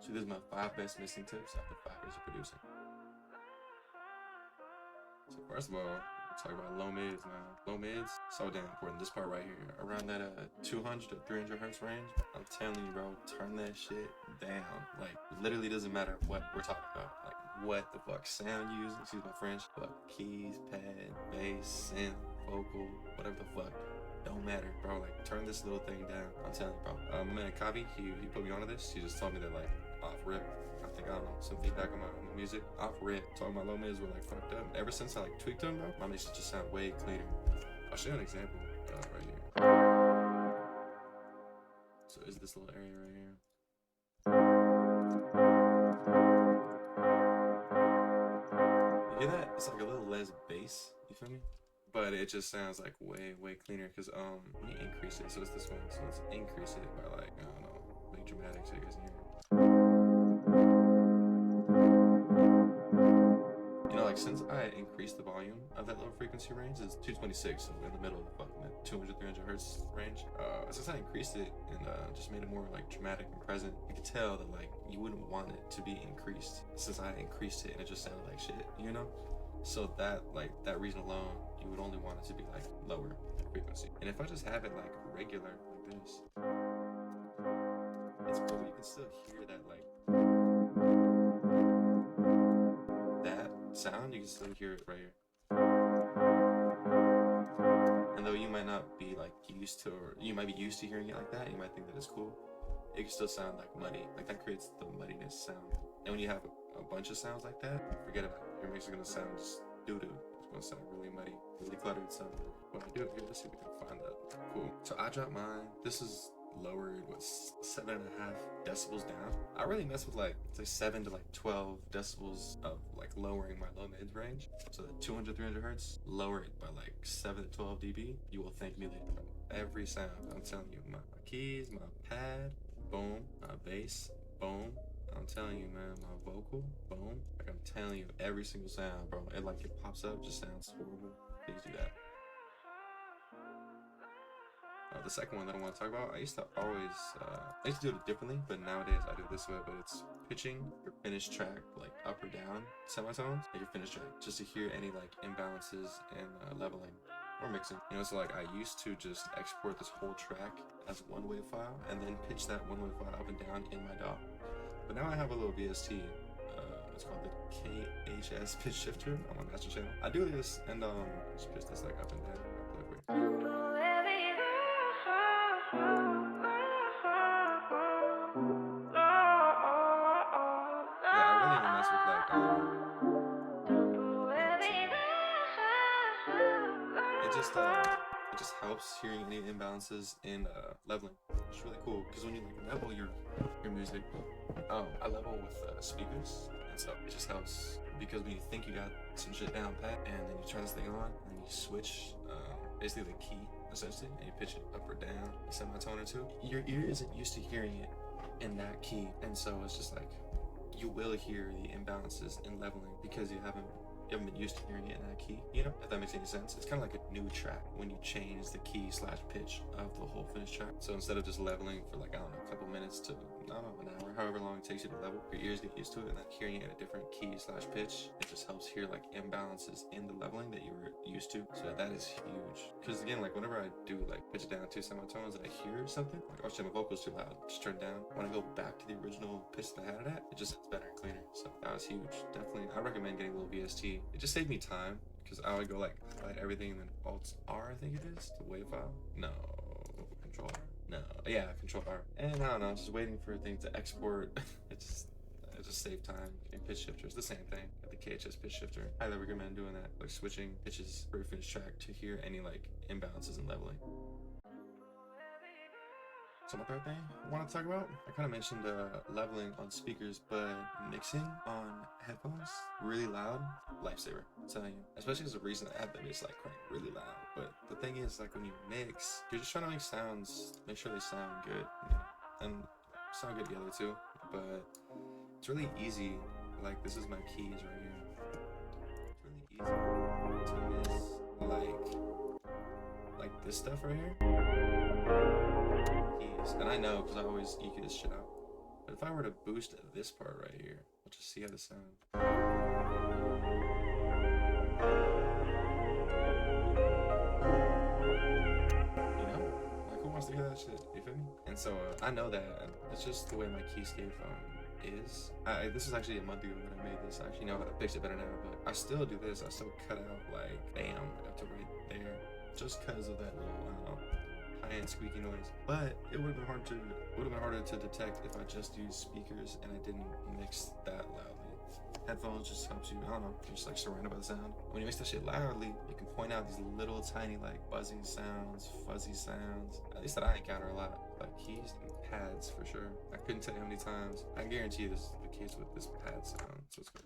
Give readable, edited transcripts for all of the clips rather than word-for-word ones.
So these are my 5 best mixing tips after 5 years of producing. So first of all, talk about low mids now. Low mids, so damn important. This part right here, around that 200 to 300 hertz range. I'm telling you, bro, turn that shit down. Like, literally doesn't matter what we're talking about. Like, what the fuck sound you using? Excuse my French. But keys, pad, bass, synth, vocal, whatever the fuck. Don't matter, bro. Like, turn this little thing down. I'm telling you, bro. My man Kavi, he put me onto this. He just told me that, like, off rip, I think, I don't know, some feedback on my music. Off rip, talking about low mids were like fucked up. Ever since I like tweaked them, bro, my mixes just sound way cleaner. I'll show you an example right here. So is this little area right here. You hear that? It's like a little less bass, you feel me? But it just sounds like way cleaner because let me increase it. So it's this one. So let's increase it by like, I don't know, make dramatic so you guys can hear it. You know, like since I increased the volume of that low frequency range, it's 226, so in the middle of the fucking 200, 300 hertz range. Since I increased it and just made it more like dramatic and present, you could tell that like you wouldn't want it to be increased since I increased it and it just sounded like shit, you know? So that reason alone, you would only want it to be like lower frequency. And if I just have it like regular like this, it's cool. You can still hear that like that sound. You can still hear it right here. And though you might not be like used to, or you might be used to hearing it like that, you might think that it's cool. It can still sound like muddy. Like that creates the muddiness sound. And when you have a bunch of sounds like that, forget about it. Your mix is gonna sound just doo-doo. It's gonna sound really muddy, really cluttered. So when I do it here, let's see if we can find that. Cool. So I dropped mine. This is lowered, what, 7.5 decibels down. I really mess with like, say 7 to like 12 decibels of like lowering my low mid range. So the 200, 300 hertz, lower it by like 7 to 12 dB. You will thank me later. Every sound, I'm telling you, my keys, my pad, boom, my bass, boom. I'm telling you, man, my vocal, boom. Like I'm telling you, every single sound, bro. It like it pops up, just sounds horrible. Please do that. The second one that I want to talk about, I used to do it differently, but nowadays I do it this way. But it's pitching your finished track like up or down semitones, and your finished track, just to hear any like imbalances and leveling or mixing. You know, so like I used to just export this whole track as one wave file and then pitch that one wave file up and down in my DAW. But now I have a little VST. It's called the KHS pitch shifter on my master channel. I do this and just pitch this like up and down. It just helps hearing any imbalances in leveling. It's really cool because when you like level your music, I level with speakers, and so it just helps because when you think you got some shit down pat, and then you turn this thing on, and then you switch basically the key essentially, and you pitch it up or down, a semitone or two. Your ear isn't used to hearing it in that key, and so it's just like you will hear the imbalances in leveling because you haven't been used to hearing it in that key, you know, if that makes any sense. It's kind of like a new track when you change the key / pitch of the whole finished track. So instead of just leveling for like, I don't know, a couple minutes to, I don't know, an hour, however long it takes you to level, your ears get used to it, and then hearing it at a different key / pitch, it just helps hear like imbalances in the leveling that you were used to. So that is huge. Because again, like whenever I do like pitch it down 2 semitones and I hear something, like, oh shit, my vocal's too loud, just turn it down. When I go back to the original pitch that I had it at, it just sounds better and cleaner. So that was huge. Definitely, I recommend getting a little VST. It just saved me time because I would go like highlight everything and then Alt R, I think it is, the wave file. No, Control R. No, yeah, Control R. And I don't know, just waiting for things to export. it just saved time. Getting pitch shifters, the same thing. Got the KHS pitch shifter. Highly recommend doing that, like switching pitches for a finished track to hear any like imbalances and leveling. So my third thing I want to talk about, I kind of mentioned leveling on speakers, but mixing on headphones really loud, lifesaver. I'm telling you, especially as a reason I have the bass like crank really loud. But the thing is, like when you mix, you're just trying to make sounds, make sure they sound good, you know, and sound good together too. But it's really easy. Like this is my keys right here. It's really easy to miss like this stuff right here. And I know because I always EQ this shit out. But if I were to boost this part right here, let's just see how this sounds. You know, like who wants to hear that shit? You feel me? And so I know that it's just the way my keyscape is. This is actually a month ago that I made this. I actually know how to fix it better now, but I still do this. I still cut out like bam up to right there, just because of that little I don't know, high-end squeaky noise. But it would have been harder to detect if I just used speakers and I didn't mix that loudly. Headphones just helps you, I don't know, you're just like surrounded by the sound. When you mix that shit loudly, you can point out these little tiny like buzzing sounds, fuzzy sounds, at least that I encounter a lot. Like keys and pads for sure. I couldn't tell you how many times. I guarantee you this is the case with this pad sound, so it's good.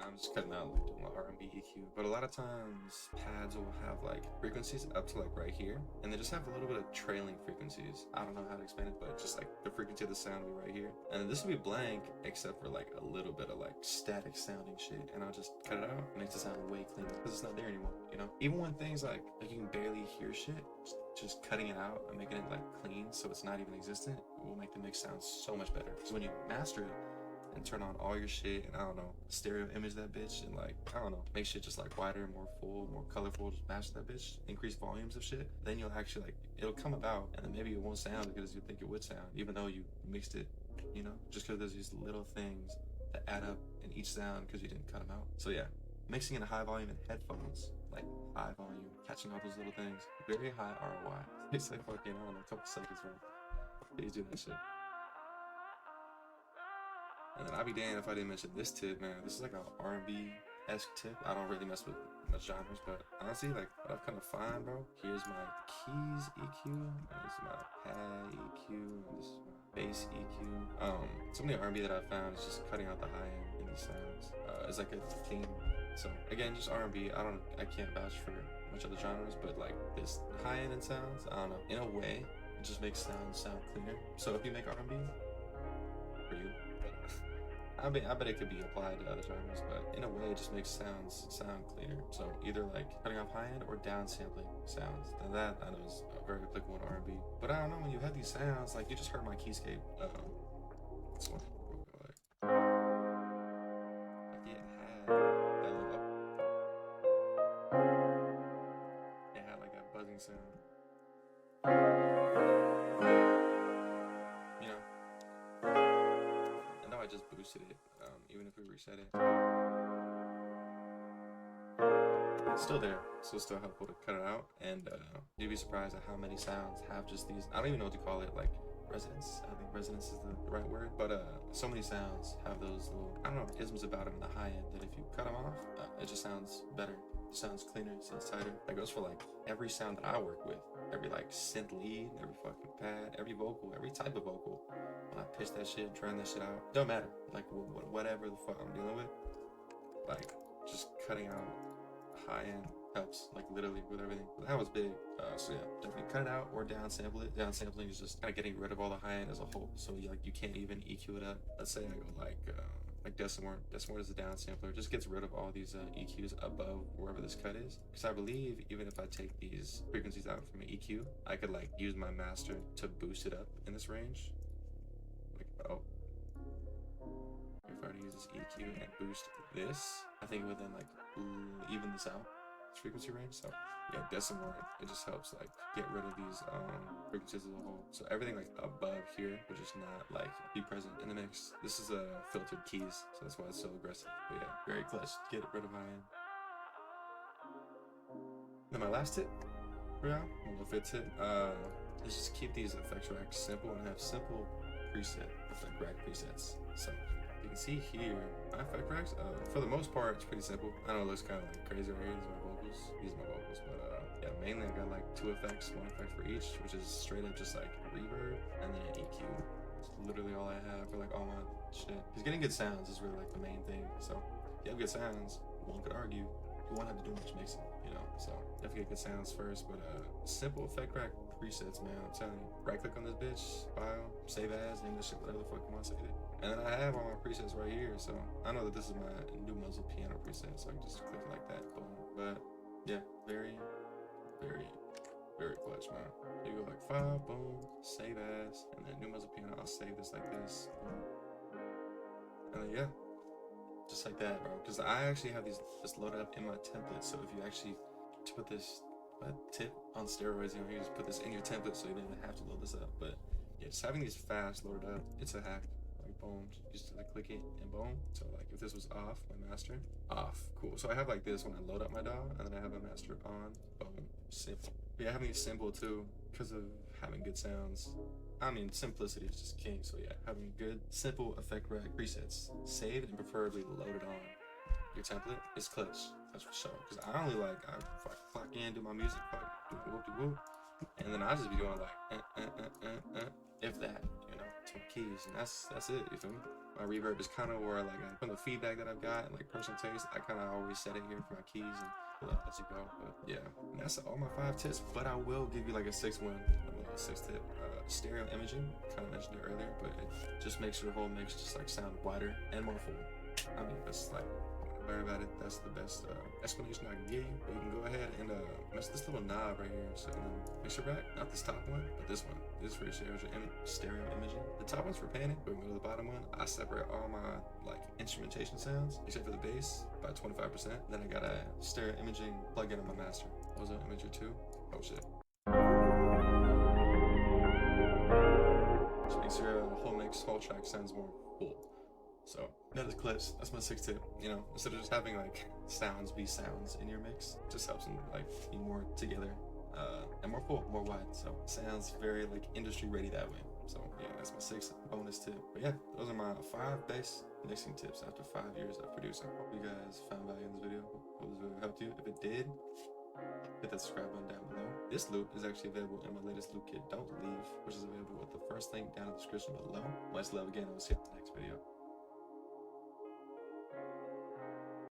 I'm just cutting out like doing my R&B EQ, but a lot of times pads will have like frequencies up to like right here, and they just have a little bit of trailing frequencies. I don't know how to explain it, but just like the frequency of the sound will be right here, and then this will be blank except for like a little bit of like static sounding shit, and I'll just cut it out. It makes it sound way cleaner because it's not there anymore, you know? Even when things like you can barely hear shit, just cutting it out and making it like clean so it's not even existent will make the mix sound so much better. So when you master it and turn on all your shit and I don't know, stereo image that bitch and like, I don't know, make shit just like wider, more full, more colorful, just match that bitch, increase volumes of shit, then you'll actually like, it'll come about and then maybe it won't sound as good as you think it would sound, even though you mixed it, you know, just because there's these little things that add up in each sound because you didn't cut them out. So yeah, mixing in a high volume in headphones, like high volume, catching all those little things, very high ROI. It's like fucking, I don't know, a couple seconds, bro. Please do that shit. And then I'd be damned if I didn't mention this tip, man. This is like an R&B-esque tip. I don't really mess with much genres, but honestly, like what I've kind of find, bro. Here's my keys EQ, and this is my pad EQ, and this is my bass EQ. Some of the R&B that I found is just cutting out the high end in these sounds. It's like a theme. So again, just R&B. I can't vouch for much other genres, but like this high end in sounds, I don't know. In a way, it just makes sounds sound cleaner. So if you make R&B, for you. I bet it could be applied to other genres, but in a way it just makes sounds sound cleaner. So either like cutting off high end or downsampling sounds. And that I know is very applicable in R&B. But I don't know, when you have these sounds, like you just heard my keyscape. This one. Like it had that little up. It had like that buzzing sound. You know? I just boosted it, even if we reset it. It's still there, so it's still helpful to cut it out. And you'd be surprised at how many sounds have just these, I don't even know what to call it, like resonance. I think resonance is the right word, but so many sounds have those little, I don't know, isms about them in the high end that if you cut them off, it just sounds better. It sounds cleaner, it sounds tighter. That goes for like every sound that I work with. Every like synth lead, every fucking pad, every vocal, every type of vocal. When I pitch that shit, drown that shit out, don't matter. Like whatever the fuck I'm dealing with, like just cutting out high end helps, like literally with everything. But that was big. So yeah, definitely cut it out or downsample it. Downsampling is just kind of getting rid of all the high end as a whole. So you can't even EQ it up. Let's say I go like Decimort. Decimort is a downsampler. It just gets rid of all these EQs above wherever this cut is. Because I believe even if I take these frequencies out from an EQ, I could like use my master to boost it up in this range. Like, oh. If I were to use this EQ and boost this, I think it would then like even this out, this frequency range. So yeah, Decimort, it just helps like get rid of these frequencies as a whole. So everything like above here would just not like be present in the mix. This is filtered keys, so that's why it's so aggressive. But yeah, very clutch. Get rid of high end. Then my last tip for y'all, my little fit tip, is just keep these effects racks simple and have simple preset effect rack presets. So you can see here, my effect racks, for the most part, it's pretty simple. I know it looks kind of like crazy right here. These are my vocals, but yeah, mainly I got like two effects, one effect for each, which is straight up just like reverb and then an EQ. It's literally all I have for like all my shit. Because getting good sounds is really like the main thing. So if you have good sounds, one could argue you won't have to do much mixing, you know? So definitely get good sounds first, but simple effect rack presets, man, I'm telling you. Right click on this bitch, file, save as, name this shit whatever the fuck you want to save it. And then I have all my presets right here, so I know that this is my new muzzle piano preset, so I can just click it like that, boom. But yeah, very, very, very clutch, man. You go like 5, boom, save as, and then new muzzle piano, I'll save this like this, boom. And then yeah, just like that, bro. Because I actually have this loaded up in my template, so if you actually to put this tip on steroids, you know, you just put this in your template so you don't even have to load this up. But yeah, just having these fast loaded up, it's a hack. Like boom, just like click it and boom. So like if this was off, my master, off, cool. So I have like this when I load up my DAW, and then I have my master on, boom, simple. But yeah, having it simple too, because of having good sounds. I mean, simplicity is just king. So yeah, having good, simple effect rack presets saved and preferably loaded on your template is clutch. That's for sure. Because I only like, I clock in, do my music, do whoop de whoop, and then I just be doing like, if that, you know, to my keys, and that's it. You feel me? My reverb is kind of where like from the feedback that I've got, and like personal taste, I kind of always set it here for my keys and let you go. But yeah, and that's all my 5 tips. But I will give you like a 6th one, a 6th tip. Stereo imaging, kind of mentioned it earlier, but it just makes your whole mix just like sound wider and more full. I mean, that's like, worry about it. That's the best explanation I can give you. But you can go ahead and mess this little knob right here. So mix your rack, not this top one, but this one. This is for your stereo imaging. The top one's for panning, but we can go to the bottom one. I separate all my like instrumentation sounds, except for the bass, by 25%. Then I got a stereo imaging plug-in on my master. Ozone Imager 2. Oh shit. So makes your whole mix, whole track sounds more full. So that is clutch. That's my 6th tip. You know, instead of just having like sounds be sounds in your mix, it just helps them like be more together and more full, more wide. So sounds very like industry ready that way. So yeah, that's my 6th bonus tip. But yeah, those are my 5 base mixing tips after 5 years of producing. Hope you guys found value in this video. Hope this video helped you. If it did, hit that subscribe button down below. This loop is actually available in my latest loop kit, Don't Leave, which is available with the first link down in the description below. Much love again, and we'll see you in the next video.